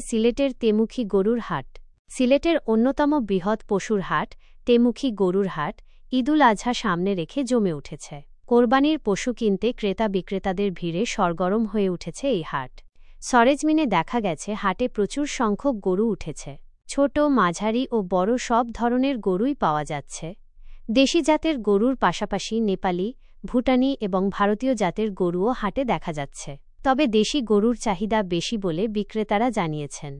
সিলেটের তেমুখী গরুর হাট। সিলেটের অন্যতম বৃহৎ পশুর হাট তেমুখী গরুর হাট ঈদুল আজহা সামনে রেখে জমে উঠেছে। কোরবানির পশু কিনতে ক্রেতা বিক্রেতাদের ভিড়ে সরগরম হয়ে উঠেছে এই হাট। সরেজমিনে দেখা গেছে হাটে প্রচুর সংখ্যক গরু উঠেছে। ছোট, মাঝারি ও বড় সব ধরনের গরুই পাওয়া যাচ্ছে। দেশি জাতের গরুর পাশাপাশি নেপালি, ভুটানি এবং ভারতীয় জাতের গরুও হাটে দেখা যাচ্ছে। তবে দেশি গরুর চাহিদা বেশি বলে বিক্রেতারা জানিয়েছেন।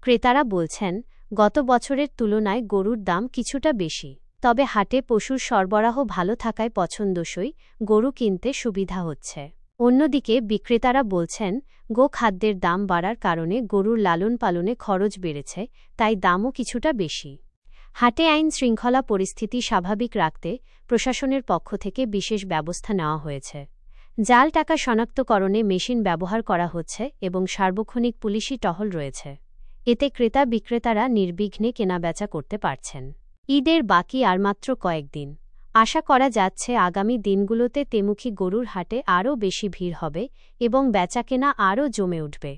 ক্রেতারা বলছেন, গত বছরের তুলনায় গরুর দাম কিছুটা বেশি। তবে হাটে পশুর সরবরাহ ভালো থাকায় পছন্দসই গরু কিনতে সুবিধা হচ্ছে। অন্যদিকে বিক্রেতারা বলছেন, গোখাদ্যের দাম বাড়ার কারণে গরুর লালন পালনে খরচ বেড়েছে, তাই দামও কিছুটা বেশি। হাটে আইন শৃঙ্খলা পরিস্থিতি স্বাভাবিক রাখতে প্রশাসনের পক্ষ থেকে বিশেষ ব্যবস্থা নেওয়া হয়েছে। জাল টাকা শনাক্তকরণে মেশিন ব্যবহার করা হচ্ছে এবং সার্বক্ষণিক পুলিশি টহল রয়েছে। এতে ক্রেতা বিক্রেতারা নির্বিঘ্নে কেনাবেচা করতে পারছেন। ঈদের বাকি আর মাত্র কয়েকদিন। আশা করা যাচ্ছে আগামী দিনগুলোতে তেমুখী গরুর হাটে আরও বেশি ভিড় হবে এবং বেচাকেনা আরও জমে উঠবে।